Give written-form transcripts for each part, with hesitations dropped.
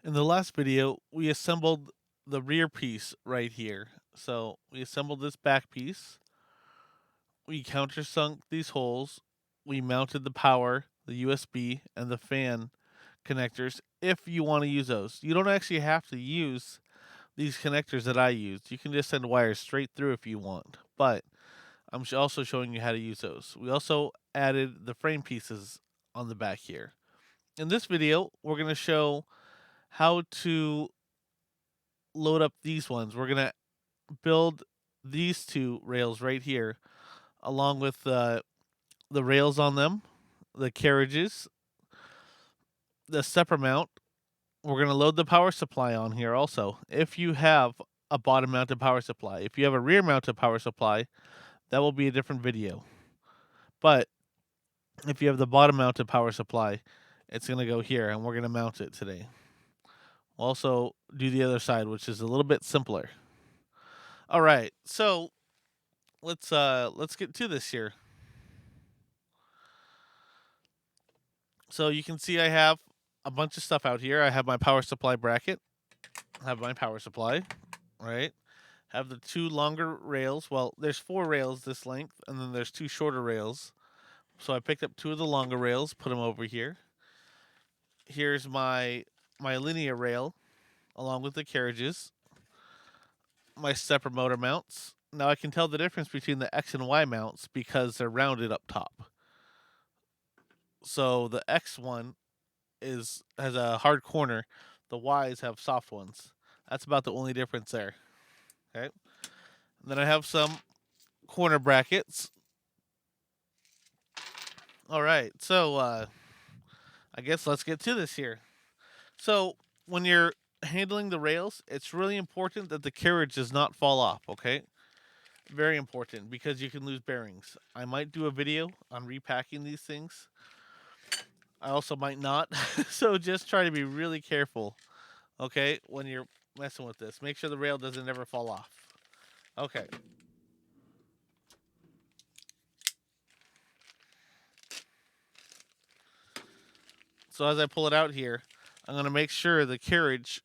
In the last video, we assembled the rear piece right here. So we assembled this back piece. We countersunk these holes. We mounted the power, the USB, and the fan connectors if you want to use those. You don't actually have to use these connectors that I used. You can just send wires straight through if you want. But I'm also showing you how to use those. We also added the frame pieces on the back here. In this video, we're going to show how to load up these ones. We're going to build these two rails right here, along with the rails on them, the carriages, the stepper mount. We're going to load the power supply on here also. If you have a bottom mounted power supply, if you have a rear mounted power supply, that will be a different video. But if you have the bottom mounted power supply, it's going to go here and we're going to mount it today. We'll also do the other side, which is a little bit simpler. All right, so let's get to this here. So you can see I have a bunch of stuff out here. I have my power supply bracket. I have my power supply, right? Have the two longer rails. Well, there's four rails this length, and then there's two shorter rails. So I picked up two of the longer rails, put them over here. Here's my linear rail, along with the carriages. My stepper motor mounts. Now I can tell the difference between the X and Y mounts because they're rounded up top. So the X one has a hard corner. The Y's have soft ones. That's about the only difference there. Okay. And then I have some corner brackets. All right. So I guess let's get to this here. So when you're handling the rails, it's really important that the carriage does not fall off. Okay. Very important because you can lose bearings. I might do a video on repacking these things. I also might not. So just try to be really careful, okay, when you're messing with this. Make sure the rail doesn't ever fall off. Okay. So as I pull it out here, I'm going to make sure the carriage,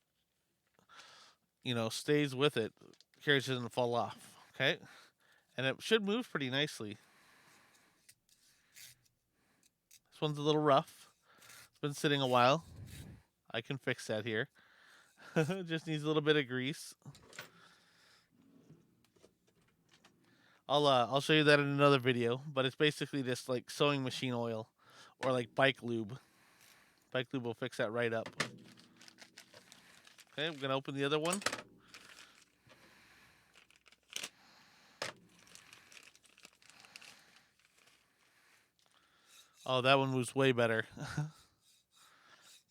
stays with it. The carriage doesn't fall off, okay? And it should move pretty nicely. This one's a little rough. It's been sitting a while. I can fix that here. Just needs a little bit of grease. I'll show you that in another video, but it's basically just like sewing machine oil or like bike lube. Bike lube will fix that right up. Okay, I'm gonna open the other one. Oh, that one was way better.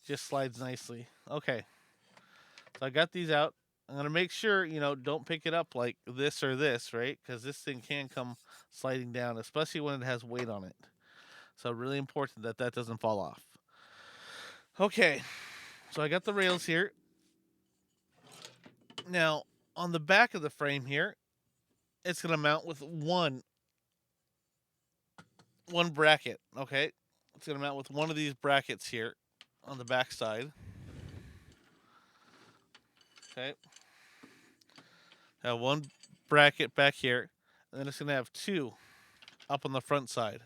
Just slides nicely. Okay, so I got these out. I'm gonna make sure don't pick it up like this or this, right? Because this thing can come sliding down, especially when it has weight on it. So really important that that doesn't fall off. Okay, so I got the rails here. Now on the back of the frame here, it's gonna mount with one bracket. Okay, it's gonna mount with one of these brackets here on the back side. Okay, have one bracket back here, and then it's gonna have two up on the front side.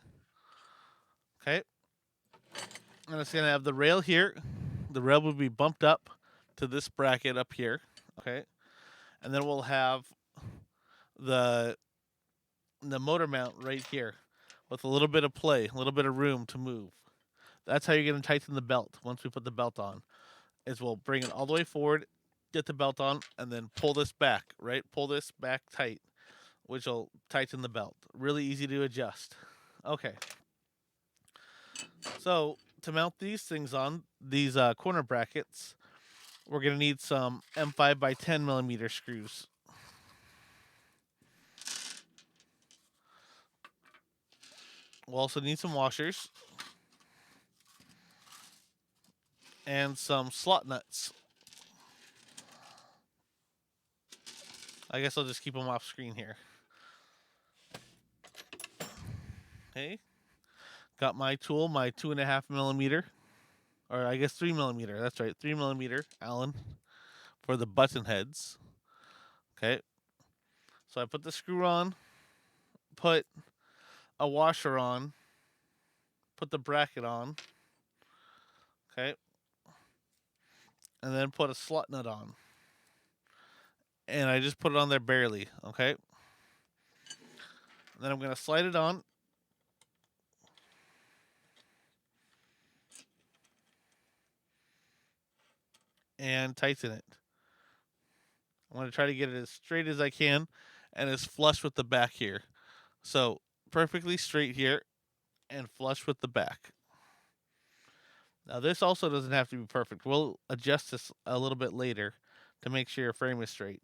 Okay, and it's gonna have the rail here. The rail will be bumped up to this bracket up here. Okay, and then we'll have the the motor mount right here with a little bit of play, a little bit of room to move. That's how you're gonna tighten the belt once we put the belt on. Is we'll bring it all the way forward, get the belt on, and then pull this back, right? Pull this back tight, which will tighten the belt. Really easy to adjust. Okay. So to mount these things on, these corner brackets, we're going to need some M5 by 10 millimeter screws. We'll also need some washers and some slot nuts. I guess I'll just keep them off screen here. Okay. Got my tool, my 2.5 millimeter, or I guess 3 millimeter. That's right, 3 millimeter Allen for the button heads. Okay, so I put the screw on, put a washer on, put the bracket on. Okay, and then put a slot nut on, and I just put it on there barely. Okay, and then I'm gonna slide it on. And tighten it. I'm going to try to get it as straight as I can and as flush with the back here. So perfectly straight here and flush with the back. Now this also doesn't have to be perfect. We'll adjust this a little bit later to make sure your frame is straight.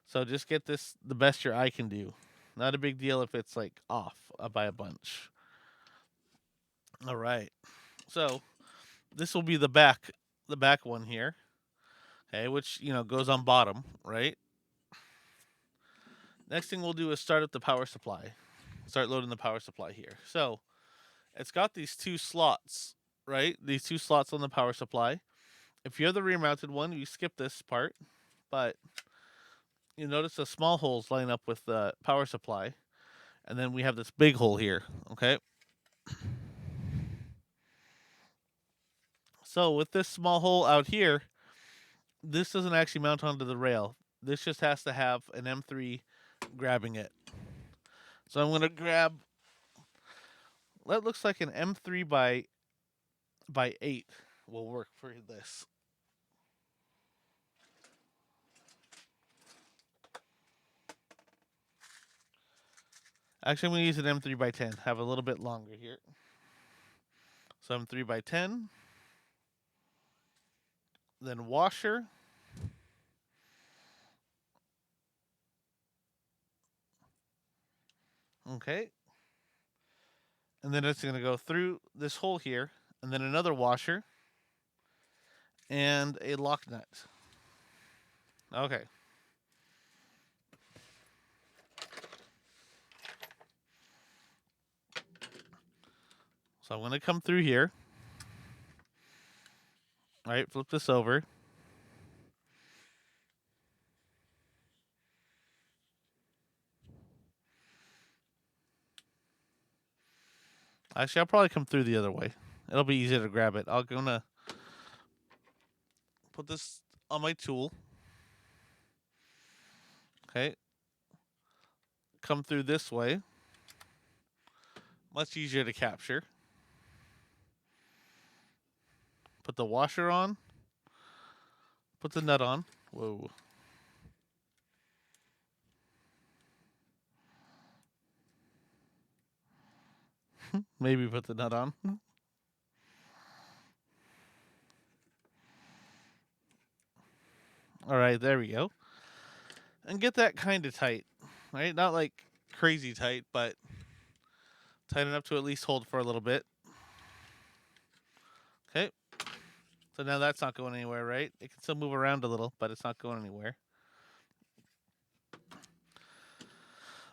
So just get this the best your eye can do. Not a big deal if it's like off by a bunch. All right. So this will be the back one here. Okay, which goes on bottom, right? Next thing we'll do is start up the power supply. Start loading the power supply here. So it's got these two slots, right? These two slots on the power supply. If you have the rear mounted one, you skip this part, but you notice the small holes line up with the power supply, and then we have this big hole here, okay? So with this small hole out here, this doesn't actually mount onto the rail. This just has to have an M3 grabbing it. So I'm going to grab, that looks like an M3 by 8 will work for this. Actually, I'm going to use an M3 by 10. Have a little bit longer here. So M3 by 10. Then washer. Okay. And then it's going to go through this hole here. And then another washer. And a lock nut. Okay. So I'm going to come through here. All right, flip this over. Actually, I'll probably come through the other way. It'll be easier to grab it. I'm going to put this on my tool. Okay. Come through this way. Much easier to capture. Put the washer on. Put the nut on. Whoa. Maybe put the nut on. All right, there we go. And get that kind of tight, right? Not like crazy tight, but tight enough to at least hold for a little bit. Okay. So now that's not going anywhere, right? It can still move around a little, but it's not going anywhere.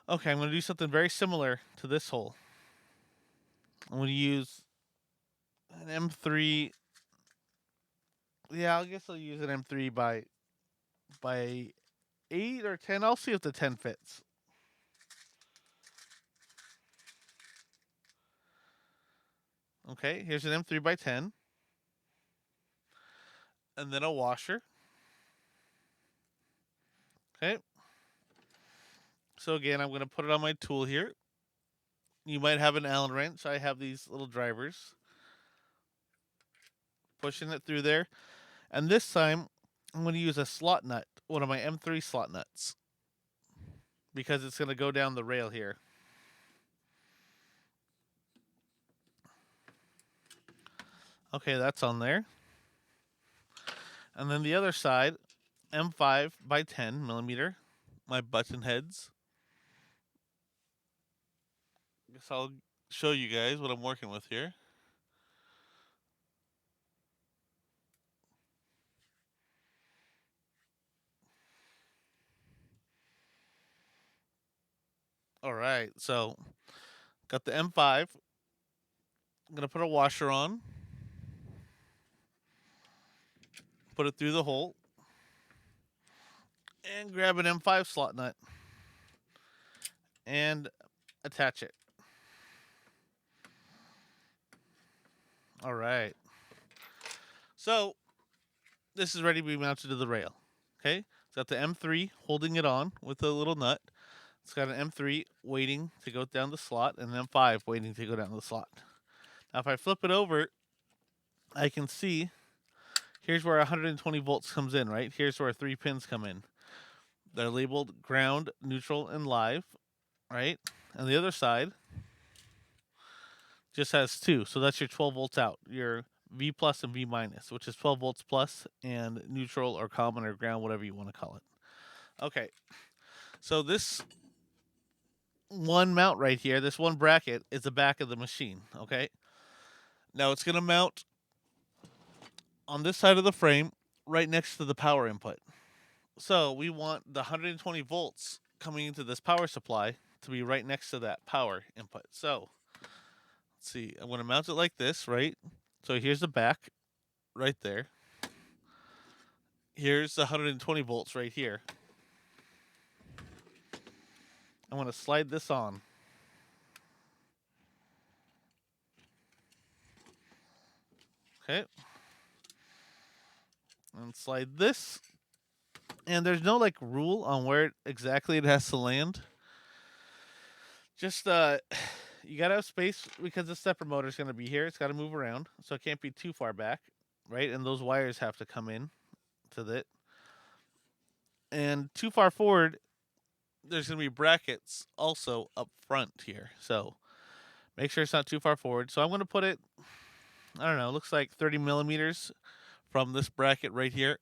Okay, I'm going to do something very similar to this hole. I'm going to use an M3. Yeah, I guess I'll use an M3 by 8 or 10. I'll see if the 10 fits. Okay, here's an M3 by 10. And then a washer. Okay. So again, I'm going to put it on my tool here. You might have an Allen wrench. I have these little drivers. Pushing it through there. And this time, I'm going to use a slot nut, one of my M3 slot nuts, because it's going to go down the rail here. Okay, that's on there. And then the other side, M5 by 10 millimeter, my button heads. Guess I'll show you guys what I'm working with here. All right, so got the M5. I'm going to put a washer on. put it through the hole, and grab an M5 slot nut and attach it. All right. So this is ready to be mounted to the rail. Okay, it's got the M3 holding it on with a little nut. It's got an M3 waiting to go down the slot and an M5 waiting to go down the slot. Now, if I flip it over, I can see here's where 120 volts comes in, right? Here's where 3 pins come in. They're labeled ground, neutral, and live, right? And the other side just has 2, so that's your 12 volts out. Your V plus and V minus, which is 12 volts plus and neutral or common or ground, whatever you want to call it. Okay, so this one mount right here, this one bracket, is the back of the machine, okay? Now it's going to mount on this side of the frame right next to the power input. So we want the 120 volts coming into this power supply to be right next to that power input. So let's see, I'm going to mount it like this, right? So here's the back right there. Here's the 120 volts right here. I'm going to slide this on. Okay. And slide this. And there's no like rule on where exactly it has to land. Just you gotta have space because the stepper motor is gonna be here. It's gotta move around, so it can't be too far back, right? And those wires have to come in to that. And too far forward, there's gonna be brackets also up front here. So make sure it's not too far forward. So I'm gonna put it, I don't know, it looks like 30 millimeters from this bracket right here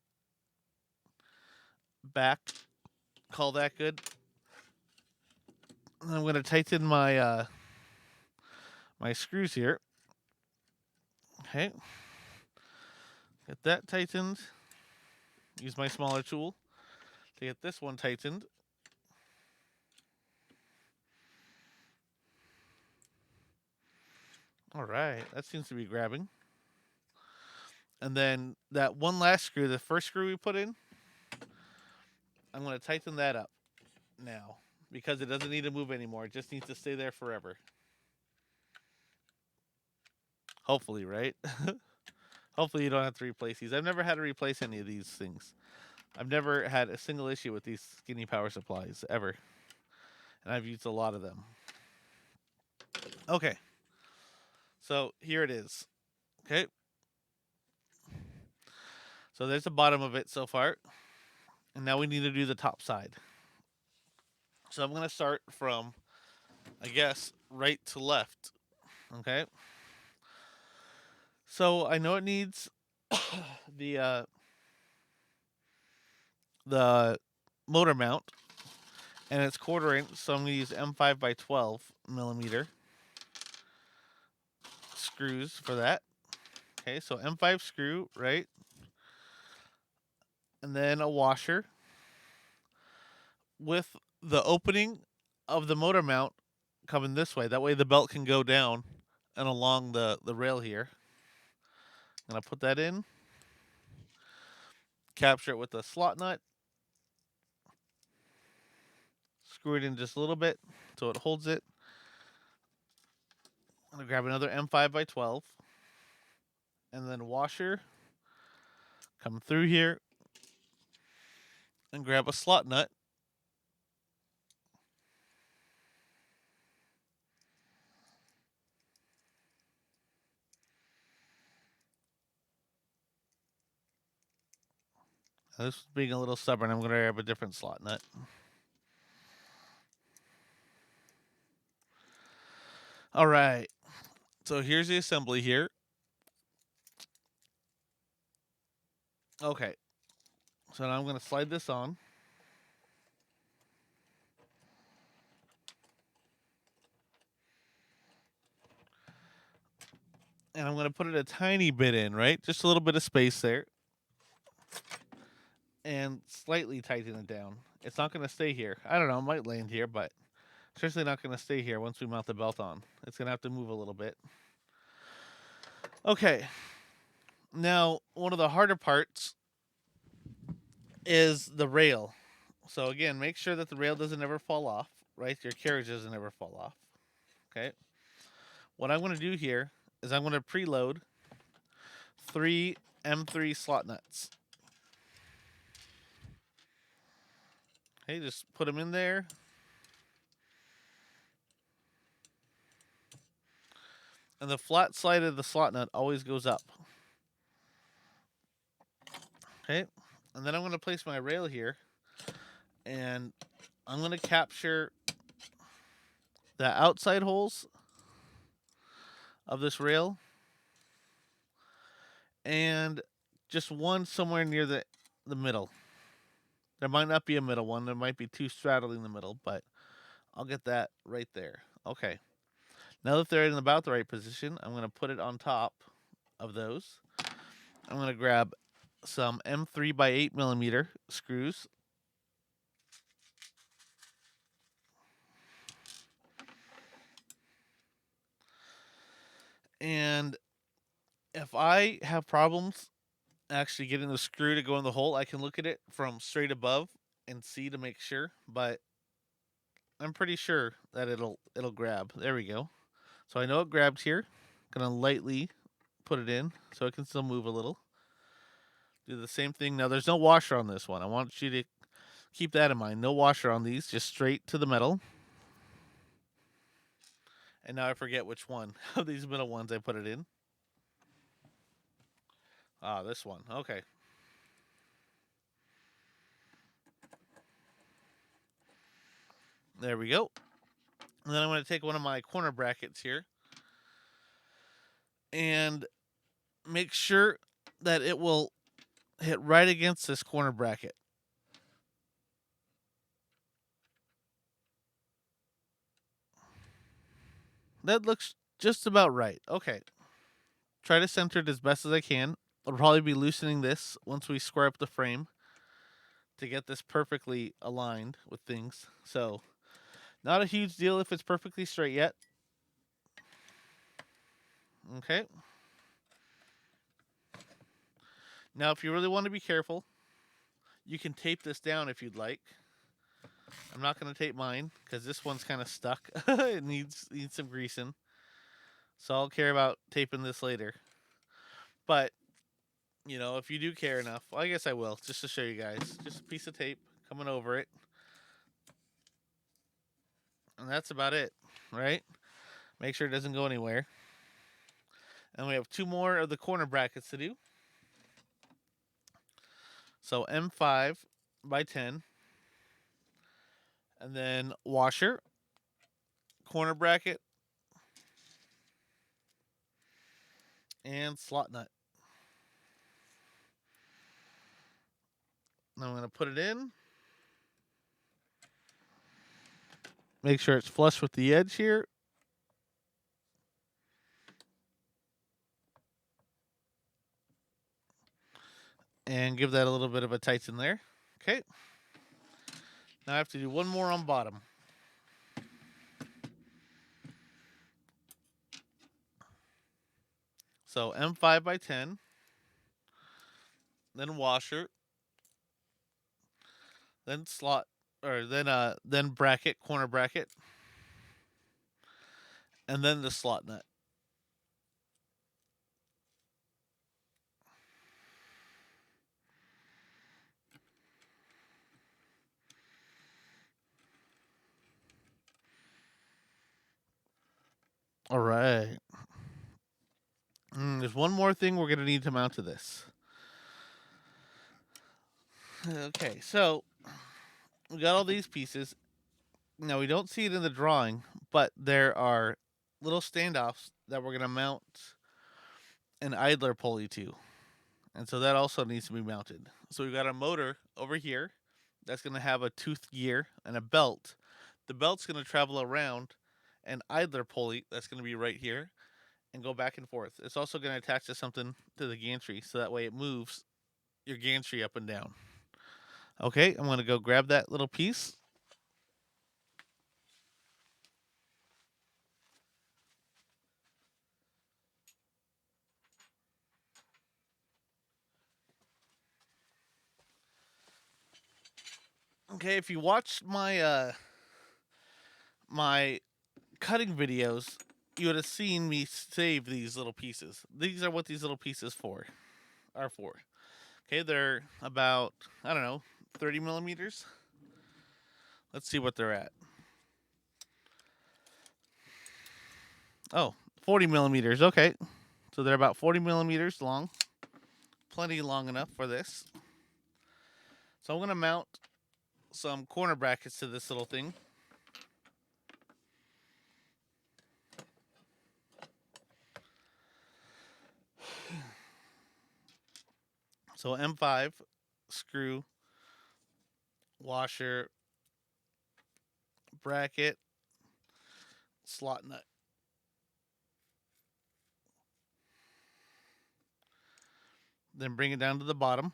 back. Call that good. And I'm gonna tighten my my screws here. Okay. Get that tightened. Use my smaller tool to get this one tightened. All right, that seems to be grabbing. And then that one last screw, the first screw we put in, I'm going to tighten that up now because it doesn't need to move anymore. It just needs to stay there forever. Hopefully, right? Hopefully you don't have to replace these. I've never had to replace any of these things. I've never had a single issue with these skinny power supplies ever. And I've used a lot of them. Okay. So here it is. Okay. So there's the bottom of it so far. And now we need to do the top side. So I'm going to start from, I guess, right to left. Okay. So I know it needs the motor mount, and it's 1/4 inch. So I'm going to use M5 by 12 millimeter screws for that. Okay, so M5 screw, right? And then a washer with the opening of the motor mount coming this way. That way the belt can go down and along the rail here. I'm going to put that in. Capture it with a slot nut. Screw it in just a little bit so it holds it. I'm going to grab another M5 by 12. And then washer. Come through here. And grab a slot nut. Now this is being a little stubborn. I'm going to grab a different slot nut. All right. So here's the assembly here. Okay. So now I'm going to slide this on. And I'm going to put it a tiny bit in, right? Just a little bit of space there. And slightly tighten it down. It's not going to stay here. I don't know. It might land here, but it's certainly not going to stay here once we mount the belt on. It's going to have to move a little bit. Okay. Now, one of the harder parts is the rail. So again, make sure that the rail doesn't ever fall off, right? Your carriage doesn't ever fall off. Okay. What I'm going to do here is I'm going to preload 3 M3 slot nuts. Okay, just put them in there. And the flat side of the slot nut always goes up. Okay. And then I'm going to place my rail here. And I'm going to capture the outside holes of this rail and just one somewhere near the middle. There might not be a middle one. There might be two straddling the middle, but I'll get that right there. Okay. Now that they're in about the right position, I'm going to put it on top of those. I'm going to grab some M3 by 8 millimeter screws. And if I have problems actually getting the screw to go in the hole, I can look at it from straight above and see to make sure, but I'm pretty sure that it'll grab. There we go. So I know it grabbed here. Gonna lightly put it in so it can still move a little. Do the same thing. Now there's no washer on this one. I want you to keep that in mind. No washer on these, just straight to the metal. And now I forget which one of these middle ones I put it in. Ah, this one. Okay. There we go. And then I'm going to take one of my corner brackets here and make sure that it will hit right against this corner bracket. That looks just about right. Okay. Try to center it as best as I can. I'll probably be loosening this once we square up the frame to get this perfectly aligned with things. So, not a huge deal if it's perfectly straight yet. Okay. Now, if you really want to be careful, you can tape this down if you'd like. I'm not going to tape mine because this one's kind of stuck. It needs some greasing. So I'll care about taping this later. But, if you do care enough, well, I guess I will, just to show you guys. Just a piece of tape coming over it. And that's about it, right? Make sure it doesn't go anywhere. And we have 2 more of the corner brackets to do. So M5 by 10. And then washer, corner bracket, and slot nut. Now I'm going to put it in. Make sure it's flush with the edge here. And give that a little bit of a tighten there. Okay. Now I have to do one more on bottom. So M5 by 10. Then washer. Then slot, or then bracket, corner bracket. And then the slot nut. All right. There's one more thing we're going to need to mount to this. Okay, so we got all these pieces. Now we don't see it in the drawing, but there are little standoffs that we're going to mount an idler pulley to. And so that also needs to be mounted. So we've got a motor over here that's going to have a tooth gear and a belt. The belt's going to travel around an idler pulley that's going to be right here and go back and forth. It's also going to attach to something to the gantry so that way it moves your gantry up and down. Okay, I'm going to go grab that little piece. Okay, if you watched my cutting videos, you would have seen me save these little pieces. These are what these little pieces are for. Okay, they're about, I don't know, 30 millimeters. Let's see what they're at. Oh, 40 millimeters. Okay, so they're about 40 millimeters long. Plenty long enough for this. So I'm going to mount some corner brackets to this little thing. So M5, screw, washer, bracket, slot nut. Then bring it down to the bottom.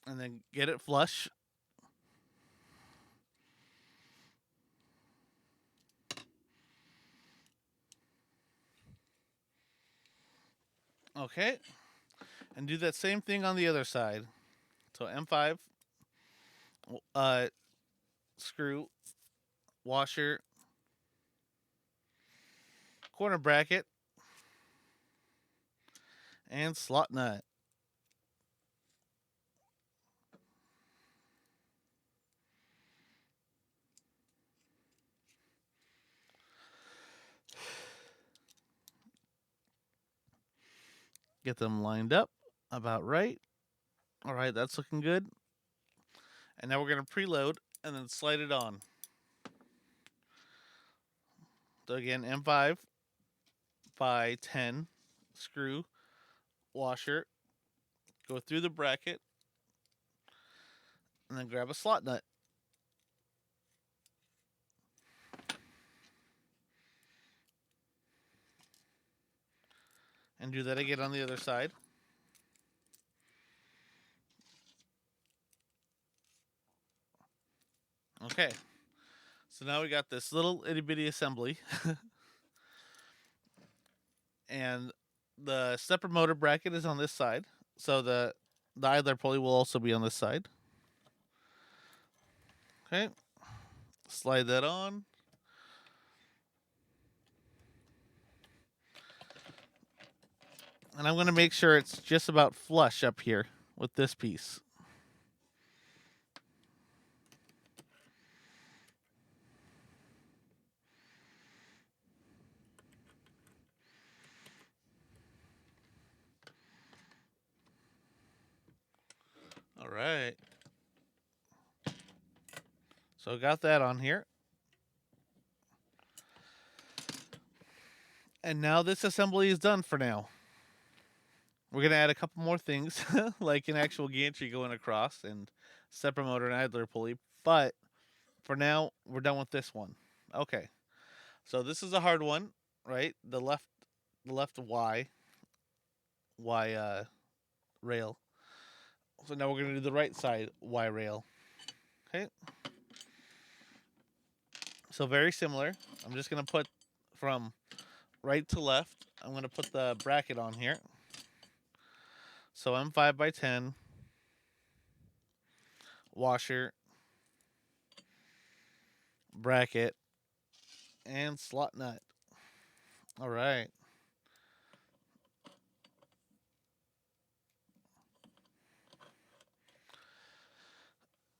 And then get it flush. Okay. And do that same thing on the other side. So M5, uh, screw, washer, corner bracket, and slot nut. Get them lined up about right. All right, that's looking good. And now we're going to preload and then slide it on. So again, M5 by 10, screw, washer, go through the bracket, and then grab a slot nut. And do that again on the other side. Okay. So now we got this little itty bitty assembly. And the stepper motor bracket is on this side. So the idler pulley will also be on this side. Okay. Slide that on. And I'm going to make sure it's just about flush up here with this piece. All right. So I got that on here. And now this assembly is done for now. We're going to add a couple more things, like an actual gantry going across and stepper motor and idler pulley. But for now, we're done with this one. Okay. So this is a hard one, right? The left Y rail. So now we're going to do the right side Y rail. Okay. So very similar. I'm just going to put from right to left. I'm going to put the bracket on here. So M5 by 10, washer, bracket, and slot nut. All right.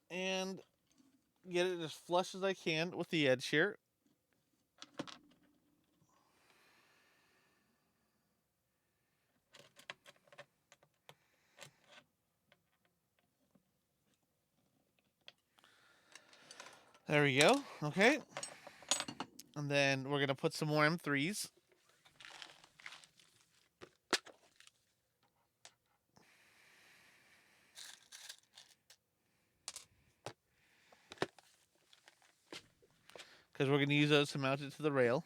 And get it as flush as I can with the edge here. There we go. Okay. And then we're going to put some more M3s. Because we're going to use those to mount it to the rail.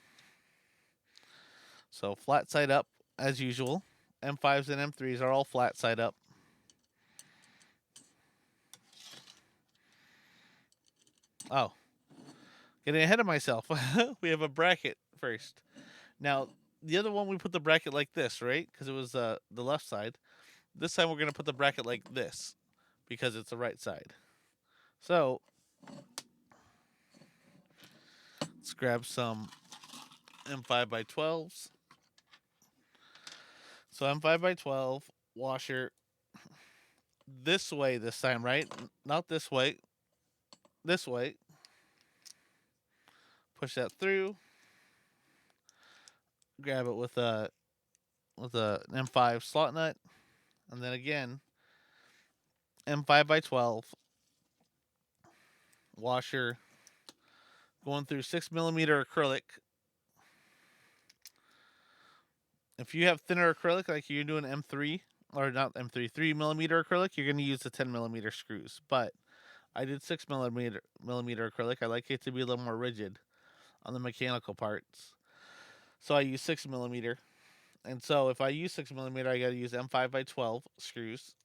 So flat side up, as usual. M5s and M3s are all flat side up. Oh, getting ahead of myself. We have a bracket first. Now, the other one we put the bracket like this, right? Because it was the left side. This time we're going to put the bracket like this because it's the right side. So let's grab some M5x12s. So M5x12 washer this way this time, right? Not this way. This way. Push that through. Grab it with a M5 slot nut, and then again M5x12 washer going through 6mm acrylic. If you have thinner acrylic, like you're doing M3 or not M3, 3mm acrylic, you're going to use the 10mm screws. But I did 6mm acrylic. I like it to be a little more rigid on the mechanical parts, so I use 6mm. And so if I use 6mm, I got to use M5x12 screws.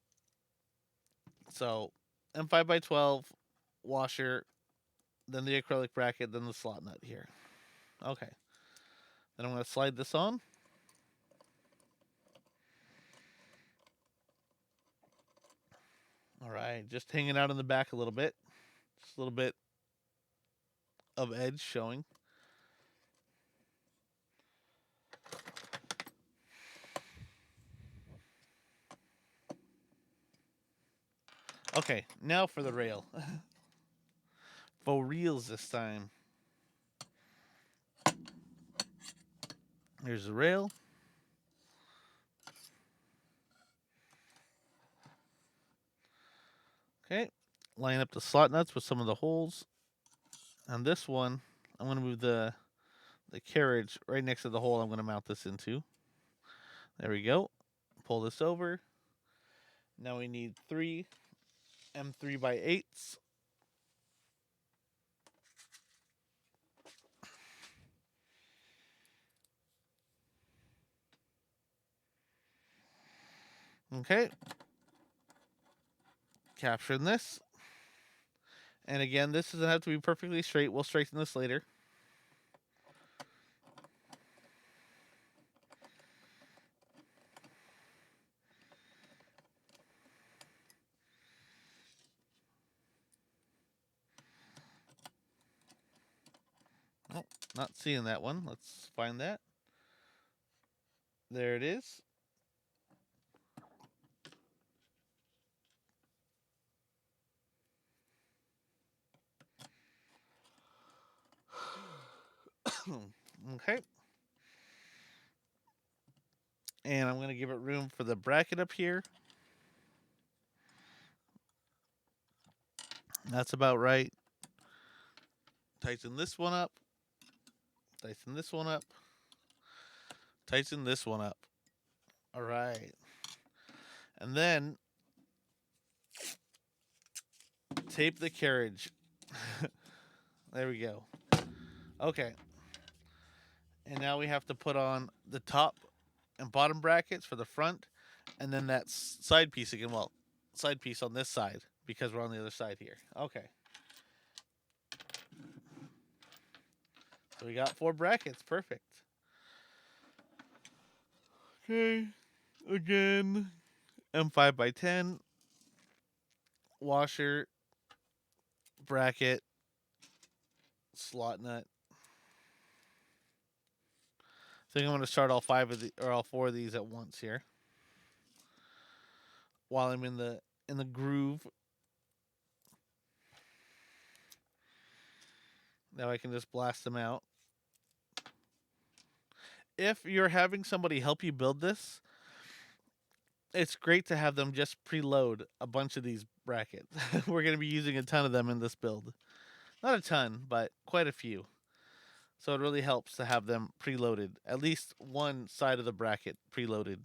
So M5x12 washer, then the acrylic bracket, then the slot nut here. Okay. Then I'm going to slide this on. All right, just hanging out in the back a little bit. Just a little bit of edge showing. Okay, now for the rail. Faux reels this time. Here's the rail. Okay, line up the slot nuts with some of the holes. On this one, I'm going to move the carriage right next to the hole I'm going to mount this into. There we go. Pull this over. Now we need 3 M3x8s. Okay. Capturing this. And again, this doesn't have to be perfectly straight. We'll straighten this later. Oh, not seeing that one. Let's find that. There it is. Okay. And I'm going to give it room for the bracket up here. That's about right. Tighten this one up. Tighten this one up. Tighten this one up. All right. And then tape the carriage. There we go. Okay. And now we have to put on the top and bottom brackets for the front, and then that side piece again. Well, side piece on this side because we're on the other side here. Okay. So we got 4 brackets. Perfect. Okay. Again, M5x10 washer bracket slot nut. I think I'm going to start all 5 of the or all 4 of these at once here while I'm in the groove. Now I can just blast them out. If you're having somebody help you build this, it's great to have them just preload a bunch of these brackets. We're going to be using a ton of them in this build. Not a ton, but quite a few. So it really helps to have them preloaded. At least one side of the bracket preloaded.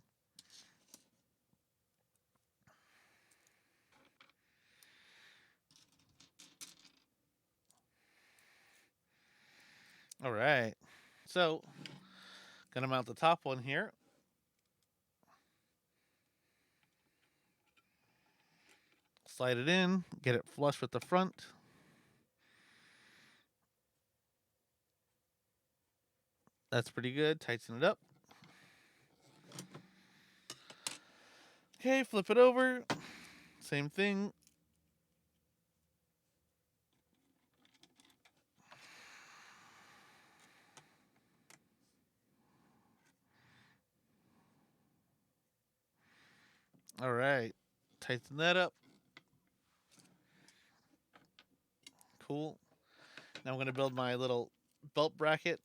All right. So, gonna mount the top one here. Slide it in, get it flush with the front. That's pretty good. Tighten it up. Okay, flip it over. Same thing. All right. Tighten that up. Cool. Now I'm going to build my little belt bracket.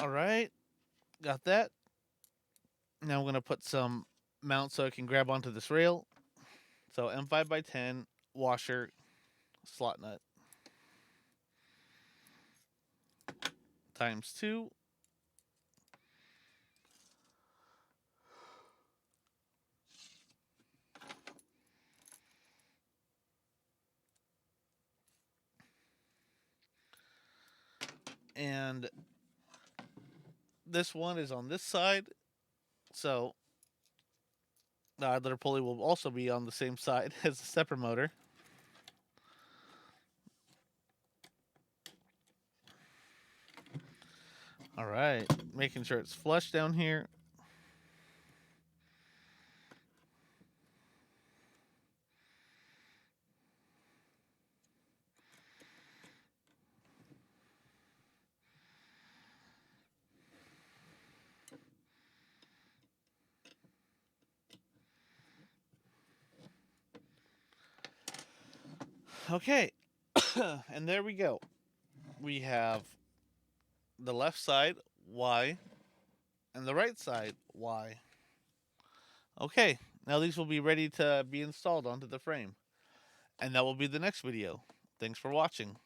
All right. Got that. Now I'm going to put some mounts so I can grab onto this rail. So M5x10 washer slot nut times 2. And this one is on this side. So the idler pulley will also be on the same side as the stepper motor. All right, making sure it's flush down here. Okay, and there we go. We have the left side Y and the right side Y. Okay, now these will be ready to be installed onto the frame. And that will be the next video. Thanks for watching.